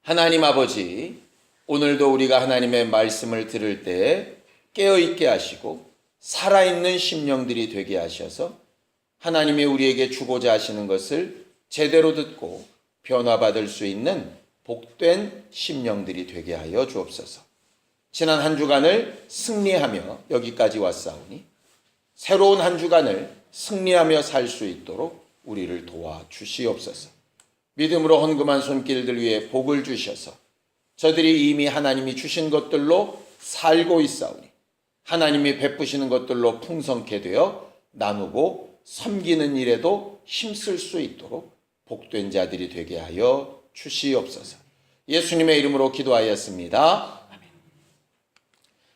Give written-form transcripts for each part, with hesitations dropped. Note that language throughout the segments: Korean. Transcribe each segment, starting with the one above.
하나님 아버지, 오늘도 우리가 하나님의 말씀을 들을 때 깨어있게 하시고 살아있는 심령들이 되게 하셔서 하나님이 우리에게 주고자 하시는 것을 제대로 듣고 변화받을 수 있는 복된 심령들이 되게 하여 주옵소서. 지난 한 주간을 승리하며 여기까지 왔사오니 새로운 한 주간을 승리하며 살 수 있도록 우리를 도와주시옵소서. 믿음으로 헌금한 손길들 위에 복을 주셔서 저들이 이미 하나님이 주신 것들로 살고 있사오니 하나님이 베푸시는 것들로 풍성케 되어 나누고 섬기는 일에도 힘쓸 수 있도록 복된 자들이 되게 하여 주시옵소서. 예수님의 이름으로 기도하였습니다. 아멘.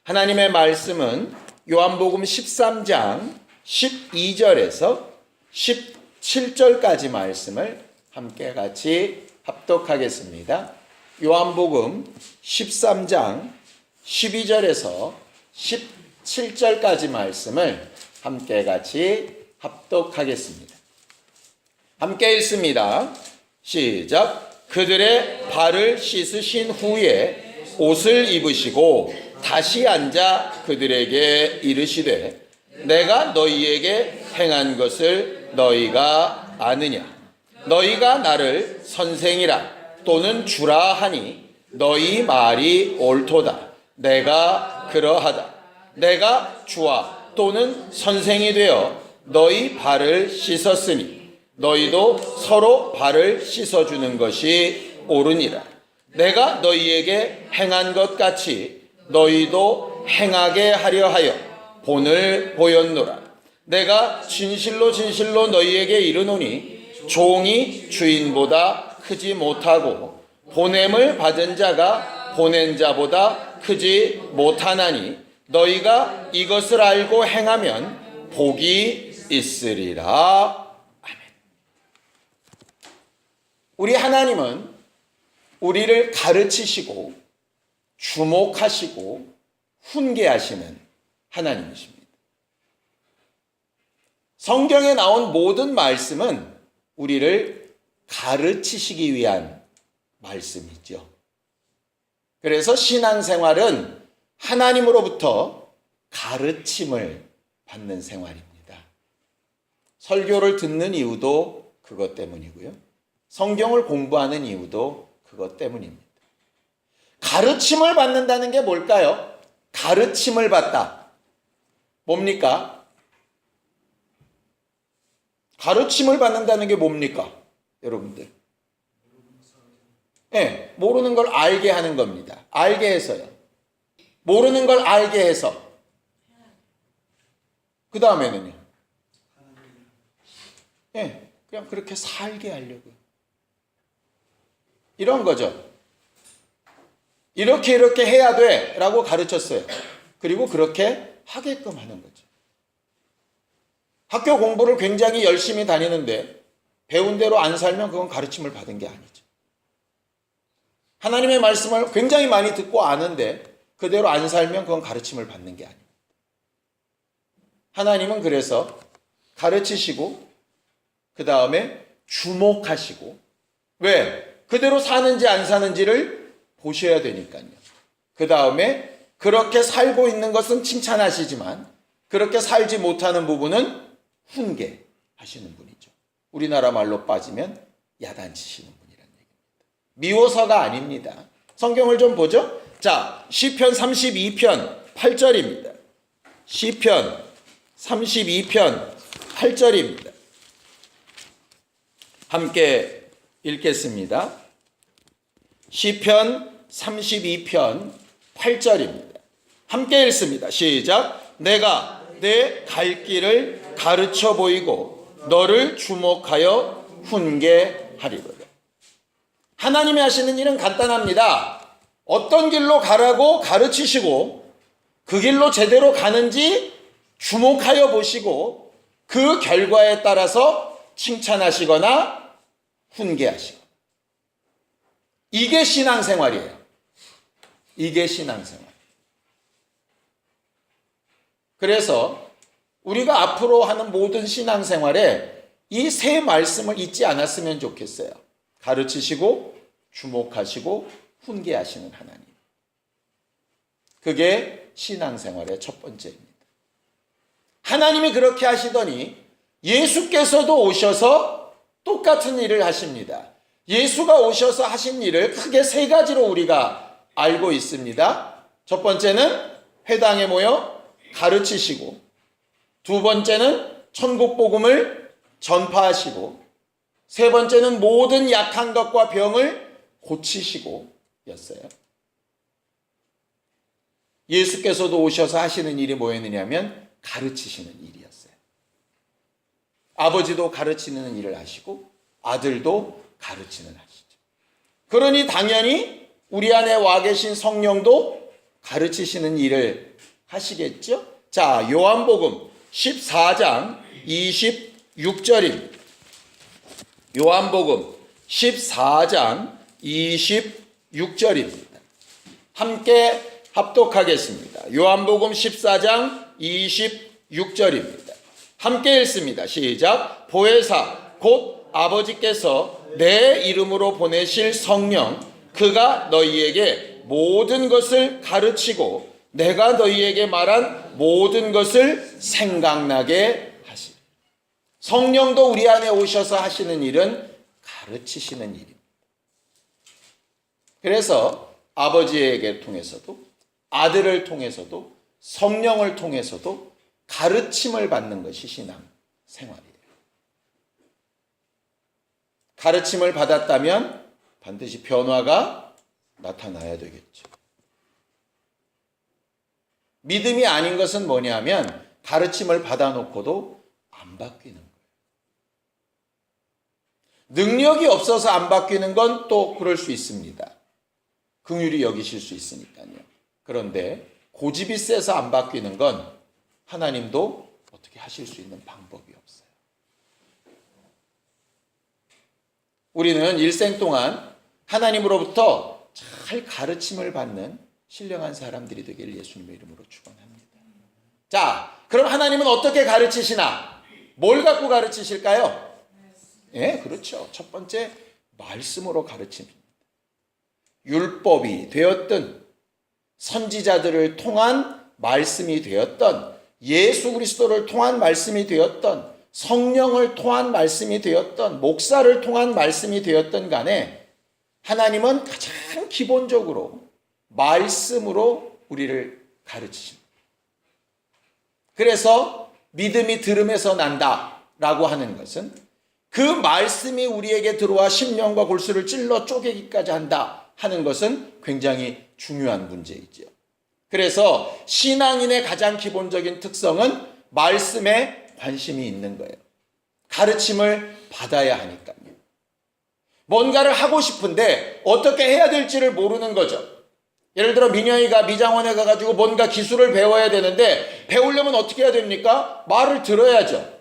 하나님의 말씀은 요한복음 13장 12절에서 17절까지 말씀을 함께 같이 합독하겠습니다. 요한복음 13장 12절에서 17절까지 말씀을 함께 같이 합독하겠습니다. 함께 읽습니다. 시작. 그들의 발을 씻으신 후에 옷을 입으시고 다시 앉아 그들에게 이르시되 내가 너희에게 행한 것을 너희가 아느냐. 너희가 나를 선생이라 또는 주라 하니 너희 말이 옳도다. 내가 그러하다. 내가 주와 또는 선생이 되어 너희 발을 씻었으니 너희도 서로 발을 씻어주는 것이 옳으니라. 내가 너희에게 행한 것 같이 너희도 행하게 하려 하여 본을 보였노라. 내가 진실로 진실로 너희에게 이르노니 종이 주인보다 크지 못하고 보냄을 받은 자가 보낸 자보다 크지 못하나니 너희가 이것을 알고 행하면 복이 있으리라. 아멘. 우리 하나님은 우리를 가르치시고 주목하시고 훈계하시는 하나님이십니다. 성경에 나온 모든 말씀은 우리를 가르치시기 위한 말씀이죠. 그래서 신앙생활은 하나님으로부터 가르침을 받는 생활입니다. 설교를 듣는 이유도 그것 때문이고요. 성경을 공부하는 이유도 그것 때문입니다. 가르침을 받는다는 게 뭘까요? 가르침을 받다. 뭡니까? 가르침을 받는다는 게 뭡니까? 여러분들. 네, 모르는 걸 알게 하는 겁니다. 알게 해서요. 모르는 걸 알게 해서. 그 다음에는요. 네, 그냥 그렇게 살게 하려고요. 이런 거죠. 이렇게 해야 돼 라고 가르쳤어요. 그리고 그렇게 하게끔 하는 거죠. 학교 공부를 굉장히 열심히 다니는데 배운 대로 안 살면 그건 가르침을 받은 게 아니죠. 하나님의 말씀을 굉장히 많이 듣고 아는데 그대로 안 살면 그건 가르침을 받는 게 아닙니다. 하나님은 그래서 가르치시고 그 다음에 주목하시고 왜? 그대로 사는지 안 사는지를 보셔야 되니까요. 그 다음에 그렇게 살고 있는 것은 칭찬하시지만 그렇게 살지 못하는 부분은 훈계하시는 분이죠. 우리나라 말로 빠지면 야단치시는 분이라는 얘기입니다. 미워서가 아닙니다. 성경을 좀 보죠. 자, 시편 32편 8절입니다. 시편 32편 8절입니다. 함께 읽겠습니다. 시편 32편 8절입니다. 함께 읽습니다. 시작. 내가 내 갈 길을 가르쳐 보이고 너를 주목하여 훈계하리로다. 하나님이 하시는 일은 간단합니다. 어떤 길로 가라고 가르치시고 그 길로 제대로 가는지 주목하여 보시고 그 결과에 따라서 칭찬하시거나 훈계하시고. 이게 신앙생활이에요. 이게 신앙생활. 그래서 우리가 앞으로 하는 모든 신앙생활에 이 세 말씀을 잊지 않았으면 좋겠어요. 가르치시고 주목하시고 훈계하시는 하나님. 그게 신앙생활의 첫 번째입니다. 하나님이 그렇게 하시더니 예수께서도 오셔서 똑같은 일을 하십니다. 예수가 오셔서 하신 일을 크게 세 가지로 우리가 알고 있습니다. 첫 번째는 회당에 모여 가르치시고, 두 번째는 천국 복음을 전파하시고, 세 번째는 모든 약한 것과 병을 고치시고 였어요. 예수께서도 오셔서 하시는 일이 뭐였느냐면 가르치시는 일이었어요. 아버지도 가르치는 일을 하시고 아들도 가르치는 하시죠. 그러니 당연히 우리 안에 와 계신 성령도 가르치시는 일을 하시겠죠. 자, 요한복음 14장 26절입니다. 요한복음 14장 26절입니다. 함께 합독하겠습니다. 요한복음 14장 26절입니다. 함께 읽습니다. 시작. 보혜사 곧 아버지께서 내 이름으로 보내실 성령 그가 너희에게 모든 것을 가르치고 내가 너희에게 말한 모든 것을 생각나게 하시리. 성령도 우리 안에 오셔서 하시는 일은 가르치시는 일입니다. 그래서 아버지에게 통해서도 아들을 통해서도 성령을 통해서도 가르침을 받는 것이 신앙 생활이에요. 가르침을 받았다면 반드시 변화가 나타나야 되겠죠. 믿음이 아닌 것은 뭐냐면 가르침을 받아놓고도 안 바뀌는 거예요. 능력이 없어서 안 바뀌는 건 또 그럴 수 있습니다. 긍휼히 여기실 수 있으니까요. 그런데 고집이 세서 안 바뀌는 건 하나님도 어떻게 하실 수 있는 방법이 없어요. 우리는 일생 동안 하나님으로부터 잘 가르침을 받는 신령한 사람들이 되기를 예수님의 이름으로 축원합니다. 자, 그럼 하나님은 어떻게 가르치시나? 뭘 갖고 가르치실까요? 예, 그렇죠. 첫 번째, 말씀으로 가르칩니다. 율법이 되었든 선지자들을 통한 말씀이 되었던 예수 그리스도를 통한 말씀이 되었던 성령을 통한 말씀이 되었던 목사를 통한 말씀이 되었던 간에 하나님은 가장 기본적으로 말씀으로 우리를 가르치십니다. 그래서 믿음이 들음에서 난다라고 하는 것은 그 말씀이 우리에게 들어와 심령과 골수를 찔러 쪼개기까지 한다 하는 것은 굉장히 중요한 문제이죠. 그래서 신앙인의 가장 기본적인 특성은 말씀에 관심이 있는 거예요. 가르침을 받아야 하니까요. 뭔가를 하고 싶은데 어떻게 해야 될지를 모르는 거죠. 예를 들어 민영이가 미장원에 가가지고 뭔가 기술을 배워야 되는데 배우려면 어떻게 해야 됩니까? 말을 들어야죠.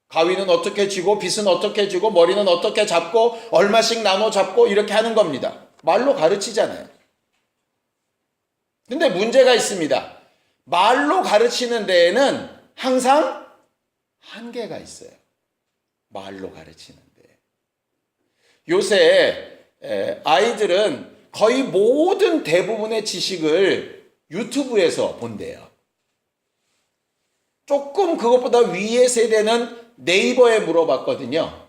가위는 어떻게 쥐고 빗은 어떻게 쥐고 머리는 어떻게 잡고 얼마씩 나눠 잡고 이렇게 하는 겁니다. 말로 가르치잖아요. 근데 문제가 있습니다. 말로 가르치는 데에는 항상 한계가 있어요. 말로 가르치는 데. 요새 아이들은 거의 모든 대부분의 지식을 유튜브에서 본대요. 조금 그것보다 위의 세대는 네이버에 물어봤거든요.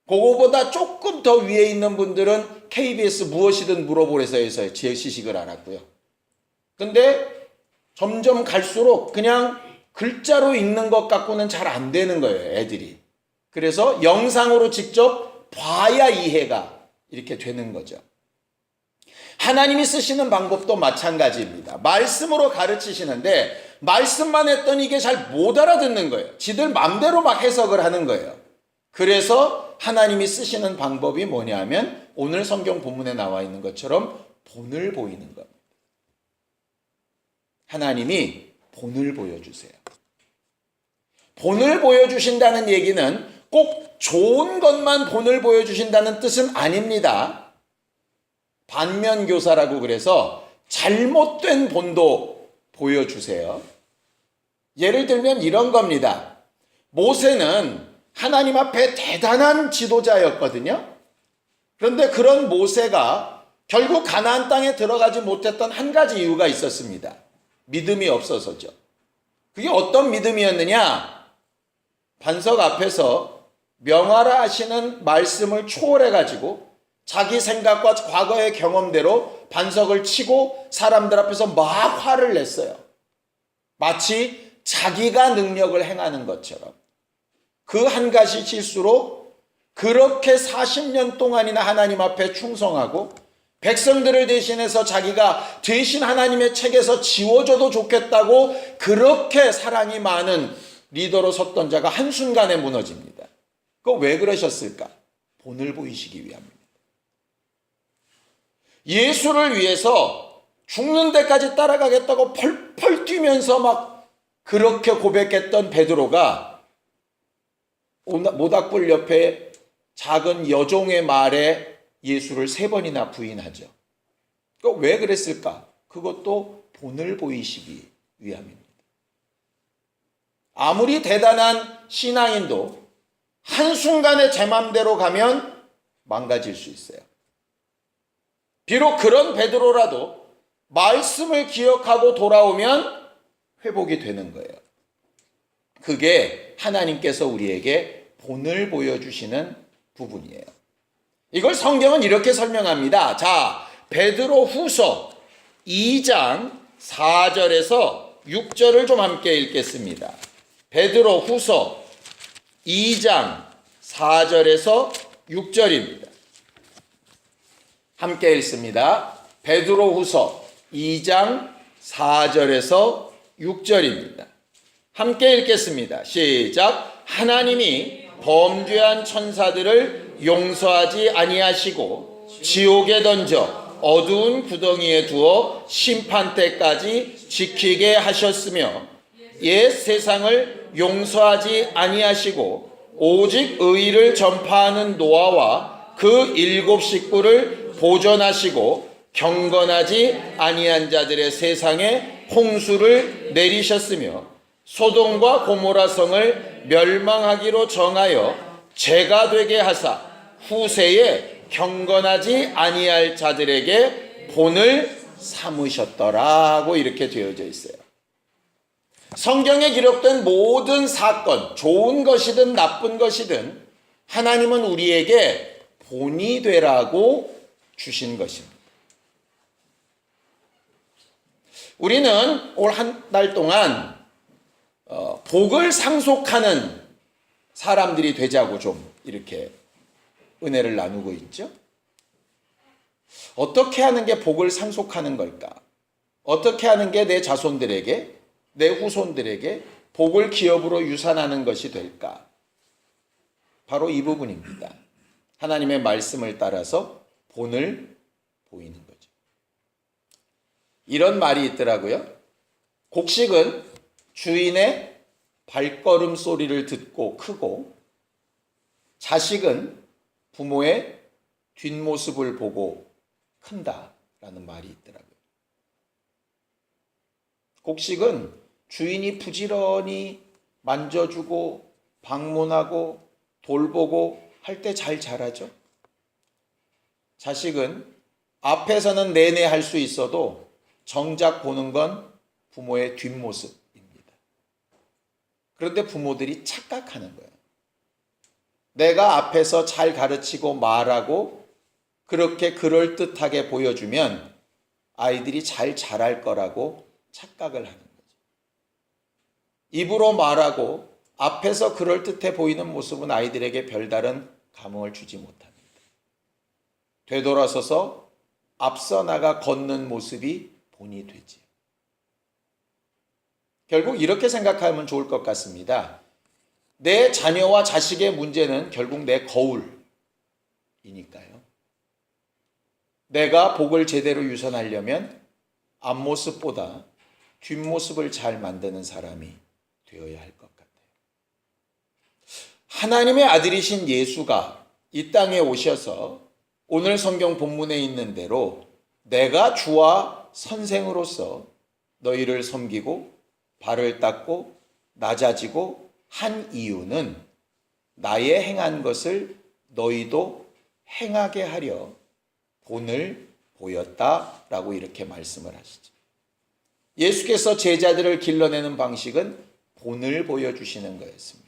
그거보다 조금 더 위에 있는 분들은 KBS 무엇이든 물어보래서에서 제 지식을 알았고요. 근데 점점 갈수록 그냥 글자로 읽는 것 갖고는 잘 안 되는 거예요, 애들이. 그래서 영상으로 직접 봐야 이해가 이렇게 되는 거죠. 하나님이 쓰시는 방법도 마찬가지입니다. 말씀으로 가르치시는데 말씀만 했더니 이게 잘 못 알아듣는 거예요. 지들 맘대로 막 해석을 하는 거예요. 그래서 하나님이 쓰시는 방법이 뭐냐면 오늘 성경 본문에 나와 있는 것처럼 본을 보이는 겁니다. 하나님이 본을 보여주세요. 본을 보여주신다는 얘기는 꼭 좋은 것만 본을 보여주신다는 뜻은 아닙니다. 반면교사라고 그래서 잘못된 본도 보여주세요. 예를 들면 이런 겁니다. 모세는 하나님 앞에 대단한 지도자였거든요. 그런데 그런 모세가 결국 가나안 땅에 들어가지 못했던 한 가지 이유가 있었습니다. 믿음이 없어서죠. 그게 어떤 믿음이었느냐? 반석 앞에서 명하라 하시는 말씀을 초월해가지고 자기 생각과 과거의 경험대로 반석을 치고 사람들 앞에서 막 화를 냈어요. 마치 자기가 능력을 행하는 것처럼. 그 한 가지 실수로 그렇게 40년 동안이나 하나님 앞에 충성하고 백성들을 대신해서 자기가 대신 하나님의 책에서 지워줘도 좋겠다고 그렇게 사랑이 많은 리더로 섰던 자가 한순간에 무너집니다. 그거 왜 그러셨을까? 본을 보이시기 위함입니다. 예수를 위해서 죽는 데까지 따라가겠다고 펄펄 뛰면서 막 그렇게 고백했던 베드로가 모닥불 옆에 작은 여종의 말에 예수를 3번이나 부인하죠. 왜 그랬을까? 그것도 본을 보이시기 위함입니다. 아무리 대단한 신앙인도 한순간에 제 맘대로 가면 망가질 수 있어요. 비록 그런 베드로라도 말씀을 기억하고 돌아오면 회복이 되는 거예요. 그게 하나님께서 우리에게 본을 보여주시는 부분이에요. 이걸 성경은 이렇게 설명합니다. 자, 베드로 후서 2장 4절에서 6절을 좀 함께 읽겠습니다. 베드로 후서 2장 4절에서 6절입니다. 함께 읽습니다. 베드로 후서 2장 4절에서 6절입니다. 함께 읽겠습니다. 시작. 하나님이 범죄한 천사들을 용서하지 아니하시고 지옥에 던져 어두운 구덩이에 두어 심판 때까지 지키게 하셨으며 옛 세상을 용서하지 아니하시고 오직 의를 전파하는 노아와 그 7 식구를 보존하시고 경건하지 아니한 자들의 세상에 홍수를 내리셨으며 소돔과 고모라 성을 멸망하기로 정하여 죄가 되게 하사 후세에 경건하지 아니할 자들에게 본을 삼으셨더라고 이렇게 되어져 있어요. 성경에 기록된 모든 사건, 좋은 것이든 나쁜 것이든 하나님은 우리에게 본이 되라고 주신 것입니다. 우리는 올 한 달 동안 복을 상속하는 사람들이 되자고 좀 이렇게 은혜를 나누고 있죠. 어떻게 하는 게 복을 상속하는 걸까? 어떻게 하는 게 내 자손들에게, 내 후손들에게 복을 기업으로 유산하는 것이 될까? 바로 이 부분입니다. 하나님의 말씀을 따라서 본을 보이는 거죠. 이런 말이 있더라고요. 곡식은 주인의 발걸음 소리를 듣고 크고 자식은 부모의 뒷모습을 보고 큰다라는 말이 있더라고요. 곡식은 주인이 부지런히 만져주고 방문하고 돌보고 할 때 잘 자라죠. 자식은 앞에서는 내내 할 수 있어도 정작 보는 건 부모의 뒷모습입니다. 그런데 부모들이 착각하는 거예요. 내가 앞에서 잘 가르치고 말하고 그렇게 그럴듯하게 보여주면 아이들이 잘 자랄 거라고 착각을 하는 거죠. 입으로 말하고 앞에서 그럴듯해 보이는 모습은 아이들에게 별다른 감흥을 주지 못합니다. 되돌아서서 앞서 나가 걷는 모습이 본이 되지. 결국 이렇게 생각하면 좋을 것 같습니다. 내 자녀와 자식의 문제는 결국 내 거울이니까요. 내가 복을 제대로 유산하려면 앞모습보다 뒷모습을 잘 만드는 사람이 되어야 할 것 같아요. 하나님의 아들이신 예수가 이 땅에 오셔서 오늘 성경 본문에 있는 대로 내가 주와 선생으로서 너희를 섬기고 발을 닦고 낮아지고 한 이유는 나의 행한 것을 너희도 행하게 하려 본을 보였다라고 이렇게 말씀을 하시죠. 예수께서 제자들을 길러내는 방식은 본을 보여주시는 거였습니다.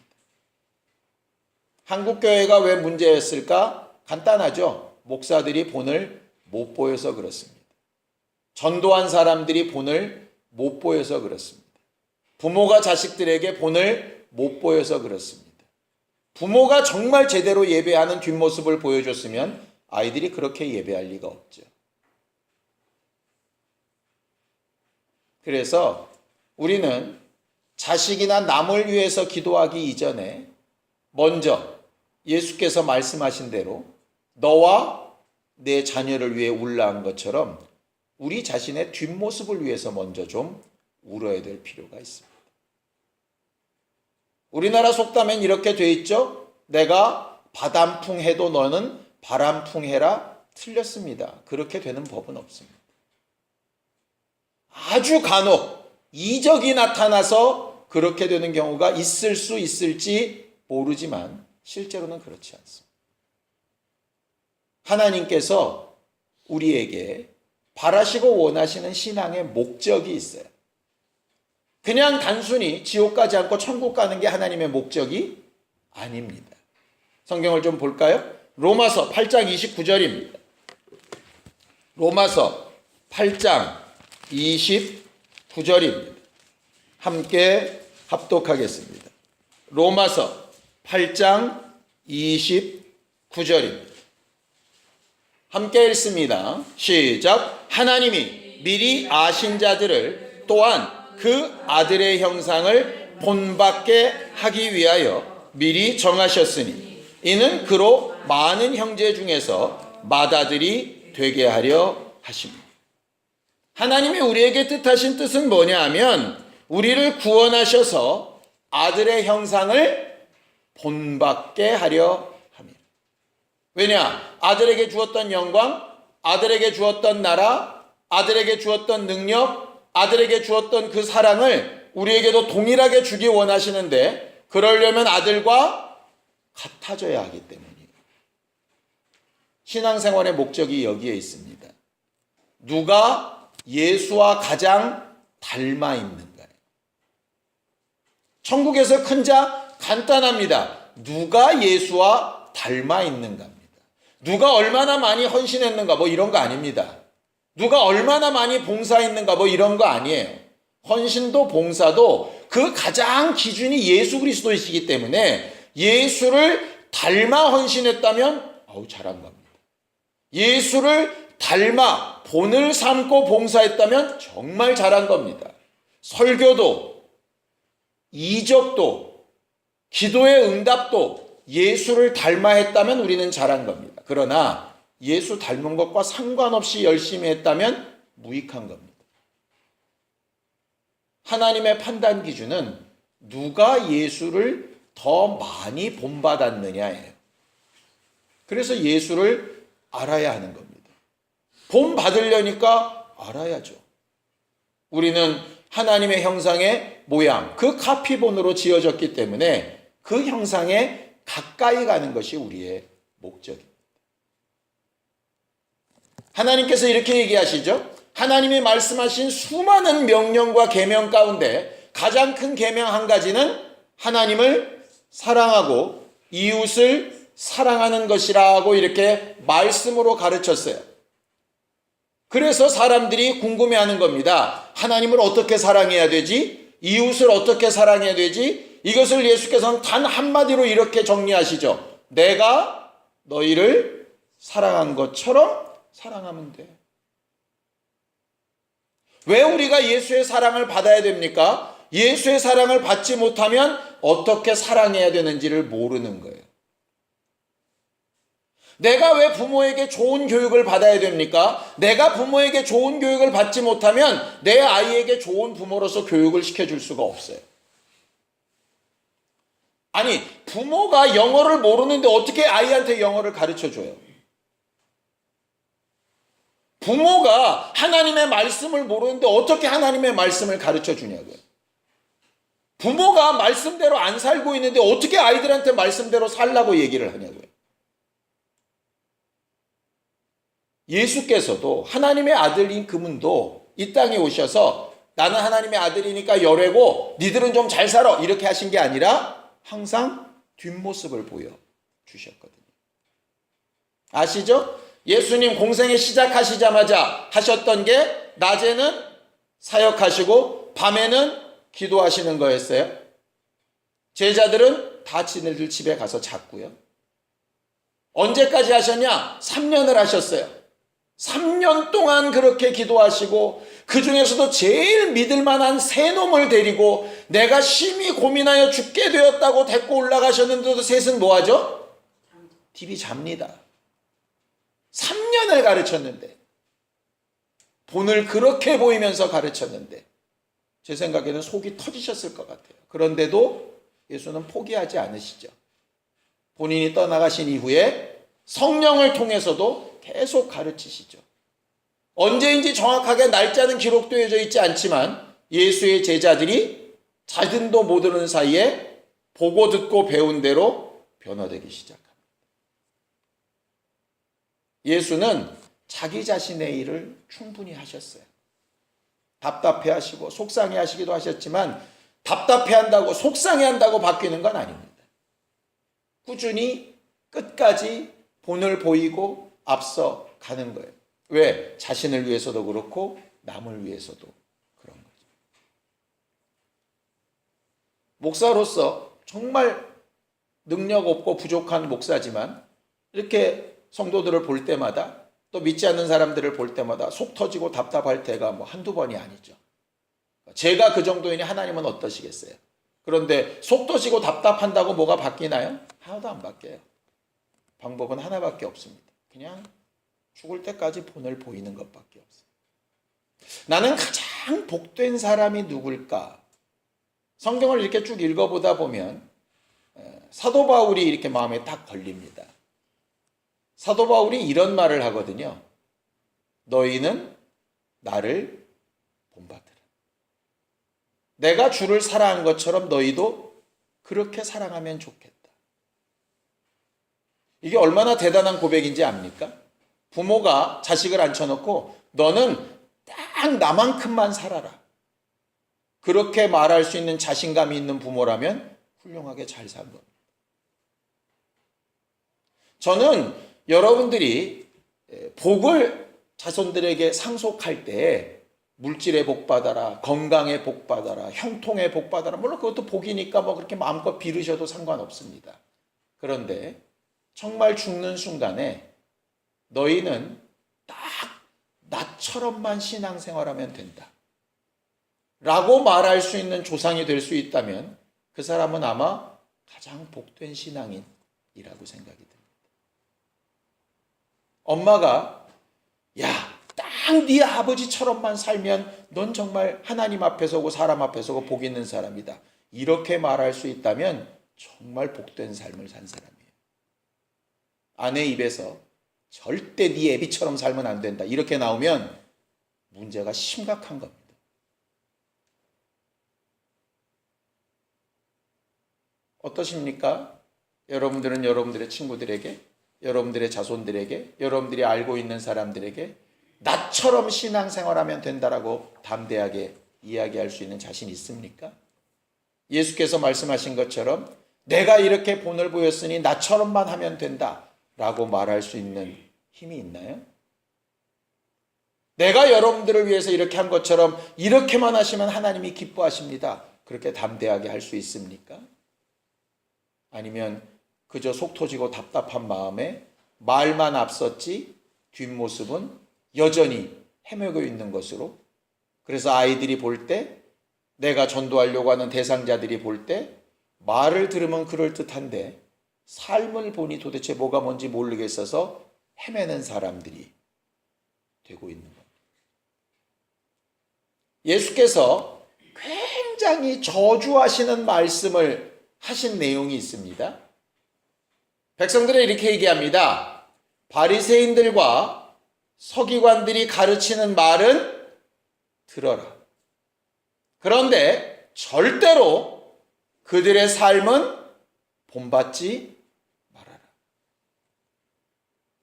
한국교회가 왜 문제였을까? 간단하죠. 목사들이 본을 못 보여서 그렇습니다. 전도한 사람들이 본을 못 보여서 그렇습니다. 부모가 자식들에게 본을 못 보여서 그렇습니다. 부모가 정말 제대로 예배하는 뒷모습을 보여줬으면 아이들이 그렇게 예배할 리가 없죠. 그래서 우리는 자식이나 남을 위해서 기도하기 이전에 먼저 예수께서 말씀하신 대로 너와 내 자녀를 위해 울라한 것처럼 우리 자신의 뒷모습을 위해서 먼저 좀 울어야 될 필요가 있습니다. 우리나라 속담엔 이렇게 돼 있죠. 내가 바람풍 해도 너는 바람풍 해라. 틀렸습니다. 그렇게 되는 법은 없습니다. 아주 간혹 이적이 나타나서 그렇게 되는 경우가 있을 수 있을지 모르지만 실제로는 그렇지 않습니다. 하나님께서 우리에게 바라시고 원하시는 신앙의 목적이 있어요. 그냥 단순히 지옥 가지 않고 천국 가는 게 하나님의 목적이 아닙니다. 성경을 좀 볼까요? 로마서 8장 29절입니다. 로마서 8장 29절입니다. 함께 합독하겠습니다. 로마서 8장 29절입니다. 함께 읽습니다. 시작. 하나님이 미리 아신 자들을 또한 그 아들의 형상을 본받게 하기 위하여 미리 정하셨으니 이는 그로 많은 형제 중에서 맏아들이 되게 하려 하십니다. 하나님이 우리에게 뜻하신 뜻은 뭐냐 하면 우리를 구원하셔서 아들의 형상을 본받게 하려 합니다. 왜냐? 아들에게 주었던 영광, 아들에게 주었던 나라, 아들에게 주었던 능력, 아들에게 주었던 그 사랑을 우리에게도 동일하게 주기 원하시는데 그러려면 아들과 같아져야 하기 때문이에요. 신앙생활의 목적이 여기에 있습니다. 누가 예수와 가장 닮아 있는가요? 천국에서 큰 자 간단합니다. 누가 예수와 닮아 있는가입니다. 누가 얼마나 많이 헌신했는가 뭐 이런 거 아닙니다. 누가 얼마나 많이 봉사했는가 뭐 이런 거 아니에요. 헌신도 봉사도 그 가장 기준이 예수 그리스도이시기 때문에 예수를 닮아 헌신했다면 잘한 겁니다. 예수를 닮아 본을 삼고 봉사했다면 정말 잘한 겁니다. 설교도 이적도 기도의 응답도 예수를 닮아 했다면 우리는 잘한 겁니다. 그러나 예수 닮은 것과 상관없이 열심히 했다면 무익한 겁니다. 하나님의 판단 기준은 누가 예수를 더 많이 본받았느냐예요. 그래서 예수를 알아야 하는 겁니다. 본받으려니까 알아야죠. 우리는 하나님의 형상의 모양, 그 카피본으로 지어졌기 때문에 그 형상에 가까이 가는 것이 우리의 목적입니다. 하나님께서 이렇게 얘기하시죠. 하나님이 말씀하신 수많은 명령과 계명 가운데 가장 큰 계명 한 가지는 하나님을 사랑하고 이웃을 사랑하는 것이라고 이렇게 말씀으로 가르쳤어요. 그래서 사람들이 궁금해하는 겁니다. 하나님을 어떻게 사랑해야 되지? 이웃을 어떻게 사랑해야 되지? 이것을 예수께서는 단 한마디로 이렇게 정리하시죠. 내가 너희를 사랑한 것처럼 사랑하면 돼. 왜 우리가 예수의 사랑을 받아야 됩니까? 예수의 사랑을 받지 못하면 어떻게 사랑해야 되는지를 모르는 거예요. 내가 왜 부모에게 좋은 교육을 받아야 됩니까? 내가 부모에게 좋은 교육을 받지 못하면 내 아이에게 좋은 부모로서 교육을 시켜줄 수가 없어요. 아니, 부모가 영어를 모르는데 어떻게 아이한테 영어를 가르쳐줘요? 부모가 하나님의 말씀을 모르는데 어떻게 하나님의 말씀을 가르쳐주냐고요. 부모가 말씀대로 안 살고 있는데 어떻게 아이들한테 말씀대로 살라고 얘기를 하냐고요. 예수께서도 하나님의 아들인 그분도 이 땅에 오셔서 나는 하나님의 아들이니까 열애고 니들은 좀 잘 살아 이렇게 하신 게 아니라 항상 뒷모습을 보여주셨거든요. 아시죠? 예수님 공생애 시작하시자마자 하셨던 게 낮에는 사역하시고 밤에는 기도하시는 거였어요. 제자들은 다 지네들 집에 가서 잤고요. 언제까지 하셨냐? 3년을 하셨어요. 3년 동안 그렇게 기도하시고 그 중에서도 제일 믿을 만한 새 놈을 데리고 내가 심히 고민하여 죽게 되었다고 데리고 올라가셨는데도 셋은 뭐하죠? TV 잡니다. 3년을 가르쳤는데 본을 그렇게 보이면서 가르쳤는데 제 생각에는 속이 터지셨을 것 같아요. 그런데도 예수는 포기하지 않으시죠. 본인이 떠나가신 이후에 성령을 통해서도 계속 가르치시죠. 언제인지 정확하게 날짜는 기록되어져 있지 않지만 예수의 제자들이 자신도 모르는 사이에 보고 듣고 배운 대로 변화되기 시작합니다. 예수는 자기 자신의 일을 충분히 하셨어요. 답답해하시고 속상해하시기도 하셨지만 답답해한다고 속상해한다고 바뀌는 건 아닙니다. 꾸준히 끝까지 본을 보이고 앞서 가는 거예요. 왜? 자신을 위해서도 그렇고 남을 위해서도 그런 거죠. 목사로서 정말 능력 없고 부족한 목사지만 이렇게 성도들을 볼 때마다 또 믿지 않는 사람들을 볼 때마다 속 터지고 답답할 때가 뭐 한두 번이 아니죠. 제가 그 정도이니 하나님은 어떠시겠어요? 그런데 속 터지고 답답한다고 뭐가 바뀌나요? 하나도 안 바뀌어요. 방법은 하나밖에 없습니다. 그냥 죽을 때까지 본을 보이는 것밖에 없어요. 나는 가장 복된 사람이 누굴까? 성경을 이렇게 쭉 읽어보다 보면 사도 바울이 이렇게 마음에 딱 걸립니다. 사도 바울이 이런 말을 하거든요. 너희는 나를 본받으라. 내가 주를 사랑한 것처럼 너희도 그렇게 사랑하면 좋겠다. 이게 얼마나 대단한 고백인지 압니까? 부모가 자식을 앉혀놓고 너는 딱 나만큼만 살아라. 그렇게 말할 수 있는 자신감이 있는 부모라면 훌륭하게 잘 산 겁니다. 저는 여러분들이 복을 자손들에게 상속할 때 물질의 복 받아라, 건강의 복 받아라, 형통의 복 받아라. 물론 그것도 복이니까 뭐 그렇게 마음껏 빌으셔도 상관없습니다. 그런데 정말 죽는 순간에 너희는 딱 나처럼만 신앙생활하면 된다. 라고 말할 수 있는 조상이 될 수 있다면 그 사람은 아마 가장 복된 신앙인이라고 생각이 듭니다. 엄마가 야, 딱 네 아버지처럼만 살면 넌 정말 하나님 앞에 서고 사람 앞에 서고 복 있는 사람이다. 이렇게 말할 수 있다면 정말 복된 삶을 산 사람이에요. 아내 입에서 절대 네 애비처럼 살면 안 된다. 이렇게 나오면 문제가 심각한 겁니다. 어떠십니까? 여러분들은 여러분들의 친구들에게, 여러분들의 자손들에게, 여러분들이 알고 있는 사람들에게 나처럼 신앙생활하면 된다라고 담대하게 이야기할 수 있는 자신 있습니까? 예수께서 말씀하신 것처럼 내가 이렇게 본을 보였으니 나처럼만 하면 된다라고 말할 수 있는 힘이 있나요? 내가 여러분들을 위해서 이렇게 한 것처럼 이렇게만 하시면 하나님이 기뻐하십니다. 그렇게 담대하게 할 수 있습니까? 아니면 그저 속 터지고 답답한 마음에 말만 앞섰지 뒷모습은 여전히 헤매고 있는 것으로, 그래서 아이들이 볼 때, 내가 전도하려고 하는 대상자들이 볼 때 말을 들으면 그럴듯한데 삶을 보니 도대체 뭐가 뭔지 모르겠어서 헤매는 사람들이 되고 있는 겁니다. 예수께서 굉장히 저주하시는 말씀을 하신 내용이 있습니다. 백성들은 이렇게 얘기합니다. 바리새인들과 서기관들이 가르치는 말은 들어라. 그런데 절대로 그들의 삶은 본받지 말아라.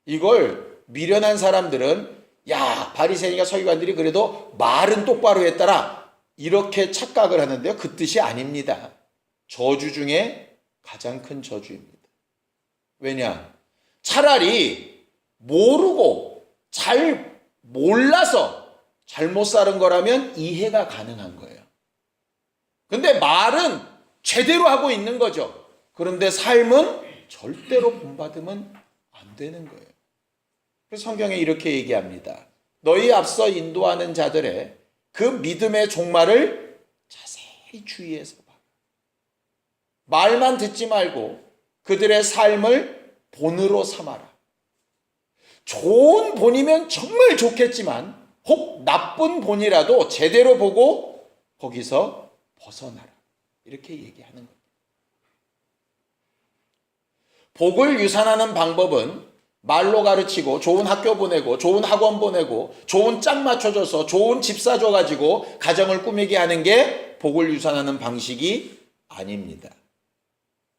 이걸 미련한 사람들은 야, 바리새인과 서기관들이 그래도 말은 똑바로 했더라, 이렇게 착각을 하는데요. 그 뜻이 아닙니다. 저주 중에 가장 큰 저주입니다. 왜냐? 차라리 모르고 잘 몰라서 잘못 사는 거라면 이해가 가능한 거예요. 근데 말은 제대로 하고 있는 거죠. 그런데 삶은 절대로 본받으면 안 되는 거예요. 그래서 성경에 이렇게 얘기합니다. 너희 앞서 인도하는 자들의 그 믿음의 종말을 자세히 주의해서 봐라. 말만 듣지 말고 그들의 삶을 본으로 삼아라. 좋은 본이면 정말 좋겠지만 혹 나쁜 본이라도 제대로 보고 거기서 벗어나라. 이렇게 얘기하는 겁니다. 복을 유산하는 방법은 말로 가르치고 좋은 학교 보내고 좋은 학원 보내고 좋은 짝 맞춰줘서 좋은 집 사줘가지고 가정을 꾸미게 하는 게 복을 유산하는 방식이 아닙니다.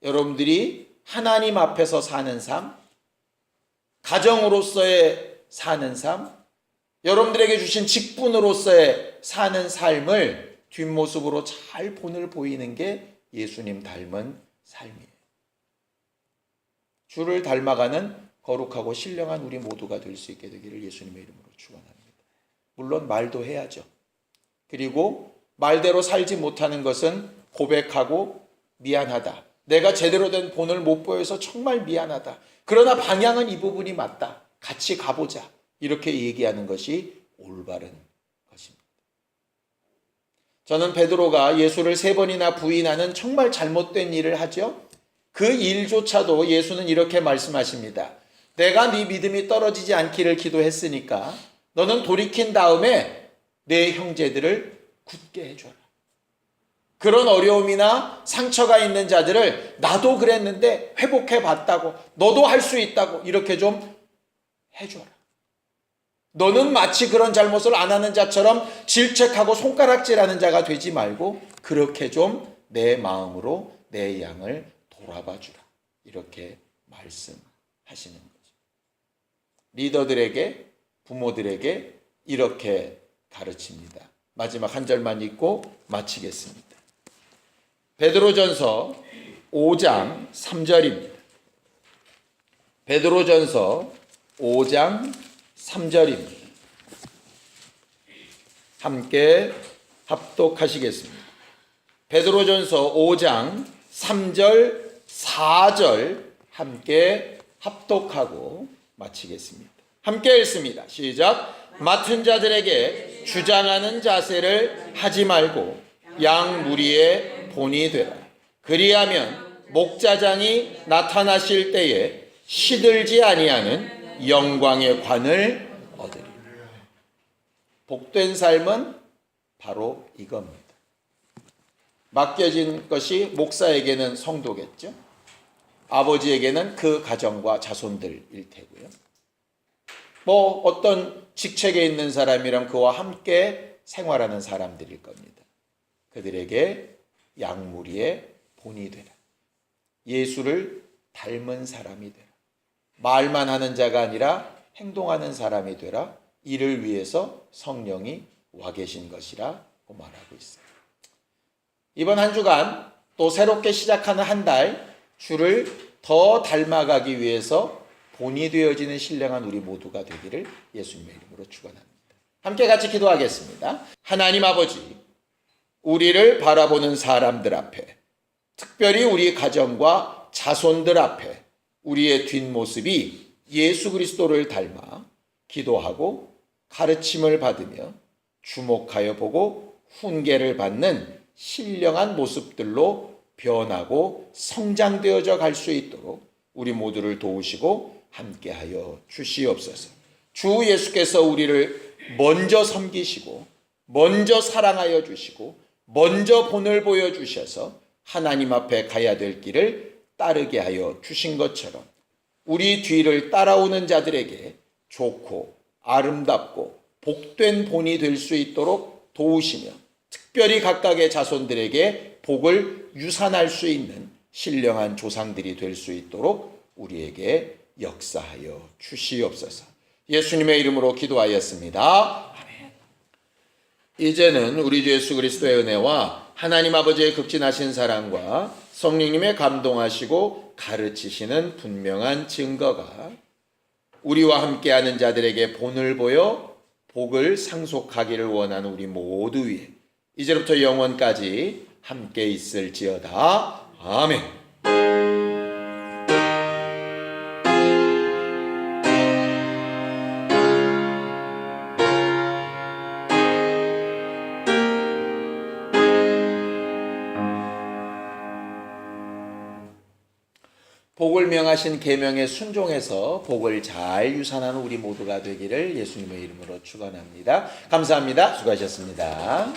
여러분들이 하나님 앞에서 사는 삶, 가정으로서의 사는 삶, 여러분들에게 주신 직분으로서의 사는 삶을 뒷모습으로 잘 본을 보이는 게 예수님 닮은 삶이에요. 주를 닮아가는 거룩하고 신령한 우리 모두가 될 수 있게 되기를 예수님의 이름으로 축원합니다. 물론 말도 해야죠. 그리고 말대로 살지 못하는 것은 고백하고 미안하다. 내가 제대로 된 본을 못 보여서 정말 미안하다. 그러나 방향은 이 부분이 맞다. 같이 가보자. 이렇게 얘기하는 것이 올바른 것입니다. 저는 베드로가 예수를 3번이나 부인하는 정말 잘못된 일을 하죠. 그 일조차도 예수는 이렇게 말씀하십니다. 내가 네 믿음이 떨어지지 않기를 기도했으니까 너는 돌이킨 다음에 내 형제들을 굳게 해줘라. 그런 어려움이나 상처가 있는 자들을 나도 그랬는데 회복해 봤다고, 너도 할 수 있다고 이렇게 좀 해줘라. 너는 마치 그런 잘못을 안 하는 자처럼 질책하고 손가락질하는 자가 되지 말고 그렇게 좀 내 마음으로 내 양을 돌아봐 주라. 이렇게 말씀하시는 거죠. 리더들에게, 부모들에게 이렇게 가르칩니다. 마지막 한 절만 읽고 마치겠습니다. 베드로전서 5장 3절입니다. 베드로전서 5장 3절입니다. 함께 합독하시겠습니다. 베드로전서 5장 3절, 4절 함께 합독하고 마치겠습니다. 함께 읽습니다. 시작. 맡은 자들에게 주장하는 자세를 하지 말고 양 무리의 본이 되라. 그리하면 목자장이 나타나실 때에 시들지 아니하는 영광의 관을 얻으리라. 복된 삶은 바로 이겁니다. 맡겨진 것이 목사에게는 성도겠죠. 아버지에게는 그 가정과 자손들일 테고요. 뭐 어떤 직책에 있는 사람이랑 그와 함께 생활하는 사람들일 겁니다. 그들에게 양무리의 본이 되라. 예수를 닮은 사람이 되라. 말만 하는 자가 아니라 행동하는 사람이 되라. 이를 위해서 성령이 와 계신 것이라고 말하고 있어요. 이번 한 주간 또 새롭게 시작하는 한 달 주를 더 닮아가기 위해서 본이 되어지는 신령한 우리 모두가 되기를 예수님의 이름으로 축원합니다. 함께 같이 기도하겠습니다. 하나님 아버지, 우리를 바라보는 사람들 앞에, 특별히 우리 가정과 자손들 앞에 우리의 뒷모습이 예수 그리스도를 닮아 기도하고 가르침을 받으며 주목하여 보고 훈계를 받는 신령한 모습들로 변하고 성장되어져 갈 수 있도록 우리 모두를 도우시고 함께하여 주시옵소서. 주 예수께서 우리를 먼저 섬기시고 먼저 사랑하여 주시고 먼저 본을 보여주셔서 하나님 앞에 가야 될 길을 따르게 하여 주신 것처럼 우리 뒤를 따라오는 자들에게 좋고 아름답고 복된 본이 될 수 있도록 도우시며 특별히 각각의 자손들에게 복을 유산할 수 있는 신령한 조상들이 될 수 있도록 우리에게 역사하여 주시옵소서. 예수님의 이름으로 기도하였습니다. 아멘. 이제는 우리 주 예수 그리스도의 은혜와 하나님 아버지의 극진하신 사랑과 성령님의 감동하시고 가르치시는 분명한 증거가 우리와 함께하는 자들에게 본을 보여 복을 상속하기를 원하는 우리 모두 위에 이제부터 영원까지 함께 있을지어다. 아멘. 복을 명하신 계명에 순종해서 복을 잘 유산하는 우리 모두가 되기를 예수님의 이름으로 축원합니다. 감사합니다. 수고하셨습니다.